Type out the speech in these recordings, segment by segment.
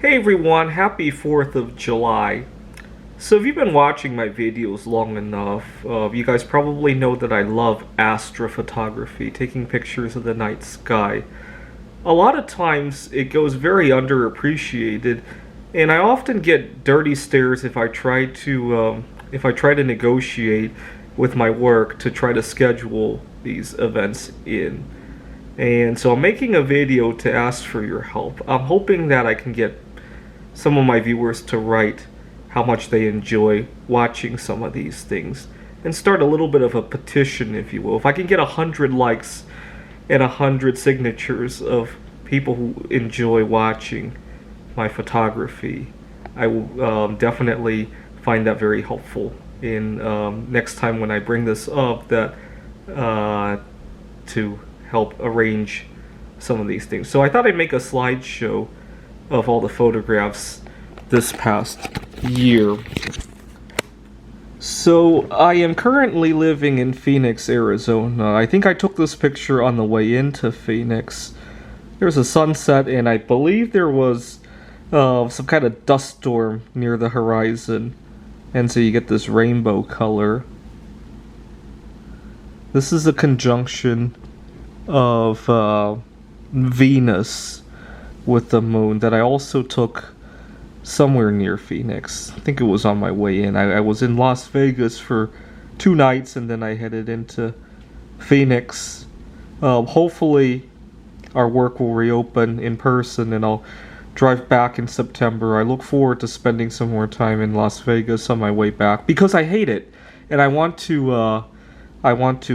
Hey everyone, happy 4th of July. So if you've been watching my videos long enough, you guys probably know that I love astrophotography, taking pictures of the night sky. A lot of times it goes very underappreciated, and I often get dirty stares if I try to negotiate with my work to try to schedule these events in. And so I'm making a video to ask for your help. I'm hoping that I can get some of my viewers to write how much they enjoy watching some of these things and start a little bit of a petition, if you will. If I can get 100 likes and 100 signatures of people who enjoy watching my photography, I will definitely find that very helpful in next time when I bring this up, that to help arrange some of these things. So I thought I'd make a slideshow of all the photographs this past year. So I am currently living in Phoenix, Arizona. I think I took this picture on the way into Phoenix. There's a sunset, and I believe there was some kind of dust storm near the horizon, and so you get this rainbow color. This is a conjunction of Venus with the moon that I also took somewhere near Phoenix. I think it was on my way in. I was in Las Vegas for 2 nights, and then I headed into Phoenix. Hopefully our work will reopen in person and I'll drive back in September. I look forward to spending some more time in Las Vegas on my way back because I hate it, and I want to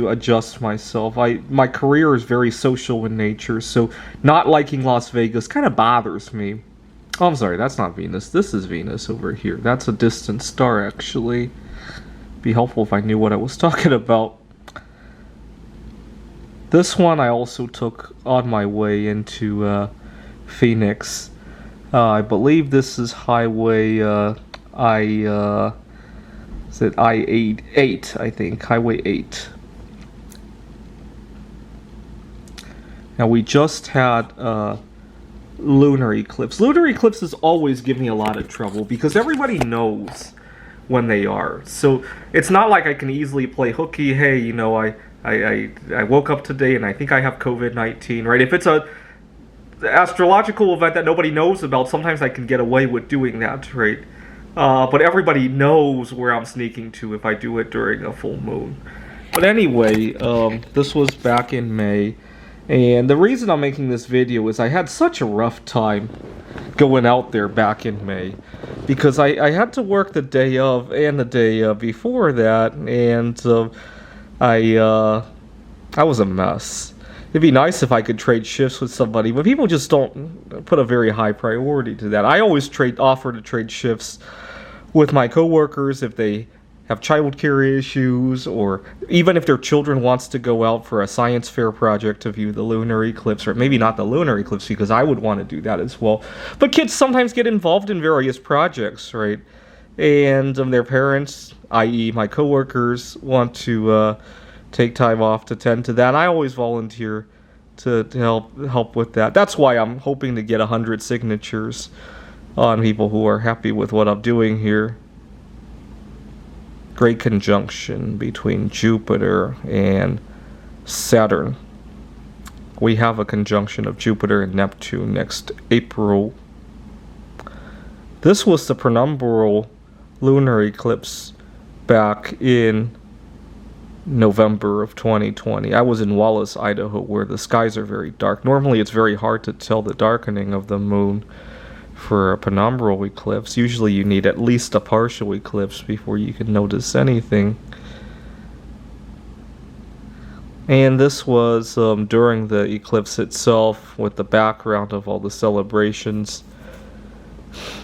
adjust myself. My career is very social in nature, so not liking Las Vegas kind of bothers me. Oh, I'm sorry, that's not Venus. This is Venus over here. That's a distant star, actually. Be helpful if I knew what I was talking about. This one I also took on my way into Phoenix. I believe this is Highway I-8, I think. Highway 8. Now, we just had lunar eclipse. Lunar eclipses always give me a lot of trouble because everybody knows when they are. So it's not like I can easily play hooky. Hey, you know, I woke up today and I think I have COVID-19, right? If it's a astrological event that nobody knows about, sometimes I can get away with doing that, right? But everybody knows where I'm sneaking to if I do it during a full moon. But anyway, this was back in May. And the reason I'm making this video is I had such a rough time going out there back in May. Because I had to work the day of and the day before that. And I was a mess. It'd be nice if I could trade shifts with somebody, but people just don't put a very high priority to that. I always offer to trade shifts with my coworkers if they have childcare issues, or even if their children wants to go out for a science fair project to view the lunar eclipse, or maybe not the lunar eclipse because I would want to do that as well. But kids sometimes get involved in various projects, right? And their parents, i.e. my coworkers, want to take time off to tend to that. And I always volunteer to help with that. That's why I'm hoping to get 100 signatures on people who are happy with what I'm doing here. Great conjunction between Jupiter and Saturn. We have a conjunction of Jupiter and Neptune next April. This was the penumbral lunar eclipse back in November of 2020. I was in Wallace, Idaho, where the skies are very dark. Normally it's very hard to tell the darkening of the moon for a penumbral eclipse. Usually you need at least a partial eclipse before you can notice anything. And this was during the eclipse itself, with the background of all the celebrations.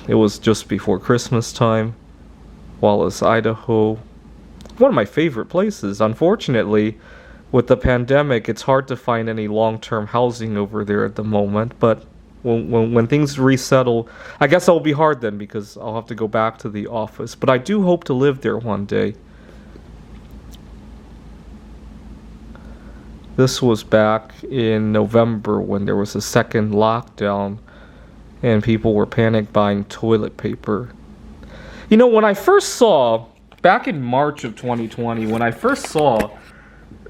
It was just before Christmas time. Wallace, Idaho. One of my favorite places. Unfortunately, with the pandemic, it's hard to find any long-term housing over there at the moment, but when things resettle, I guess it'll be hard then because I'll have to go back to the office. But I do hope to live there one day. This was back in November when there was a second lockdown and people were panic buying toilet paper. You know, when I first saw, back in March of 2020, when I first saw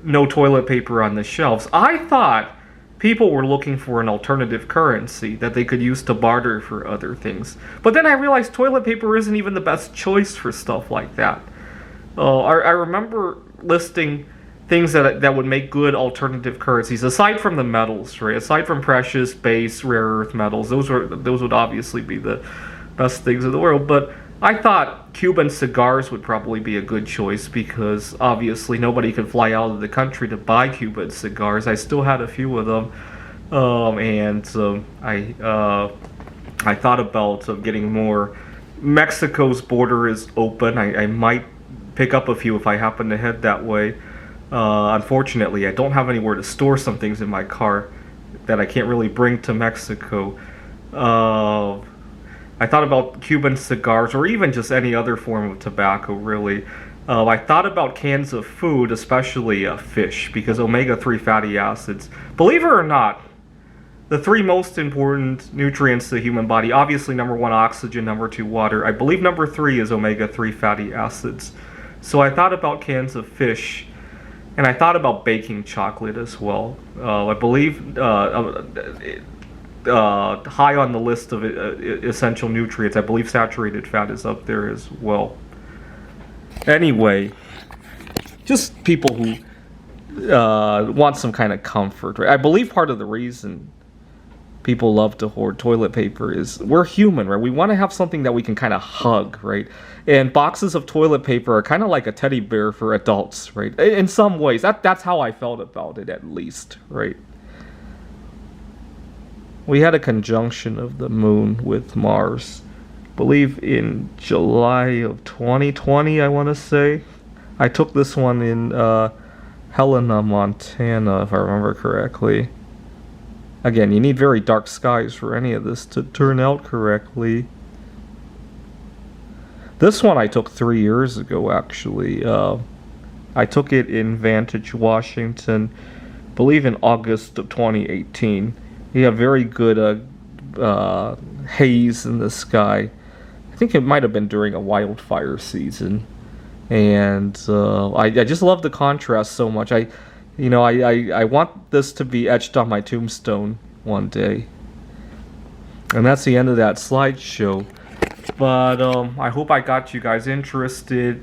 no toilet paper on the shelves, I thought people were looking for an alternative currency that they could use to barter for other things. But then I realized toilet paper isn't even the best choice for stuff like that. I remember listing things that would make good alternative currencies, aside from the metals, right? Aside from precious, base, rare earth metals, those would obviously be the best things in the world. But I thought Cuban cigars would probably be a good choice because obviously nobody could fly out of the country to buy Cuban cigars. I still had a few of them, I thought about getting more. Mexico's border is open. I might pick up a few if I happen to head that way. Unfortunately, I don't have anywhere to store some things in my car that I can't really bring to Mexico. I thought about Cuban cigars or even just any other form of tobacco, really. I thought about cans of food, especially fish, because omega-3 fatty acids, believe it or not, the three most important nutrients to the human body, obviously number 1, oxygen, number 2, water. I believe number 3 is omega-3 fatty acids. So I thought about cans of fish, and I thought about baking chocolate as well. I believe high on the list of essential nutrients, I believe saturated fat is up there as well. Anyway, just people who want some kind of comfort, right? I believe part of the reason people love to hoard toilet paper is we're human, right? We want to have something that we can kind of hug, right? And boxes of toilet paper are kind of like a teddy bear for adults, right? In some ways, that's how I felt about it, at least, right? We had a conjunction of the moon with Mars, I believe in July of 2020, I want to say. I took this one in Helena, Montana, if I remember correctly. Again, you need very dark skies for any of this to turn out correctly. This one I took 3 years ago, actually. I took it in Vantage, Washington, I believe in August of 2018. You have very good haze in the sky. I think it might have been during a wildfire season. And I just love the contrast so much. I want this to be etched on my tombstone one day. And that's the end of that slideshow. But I hope I got you guys interested.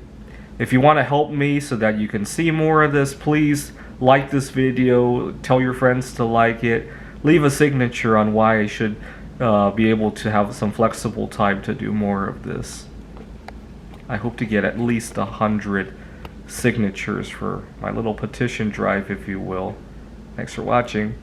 If you want to help me so that you can see more of this, please like this video. Tell your friends to like it. Leave a signature on why I should be able to have some flexible time to do more of this. I hope to get at least 100 signatures for my little petition drive, if you will. Thanks for watching.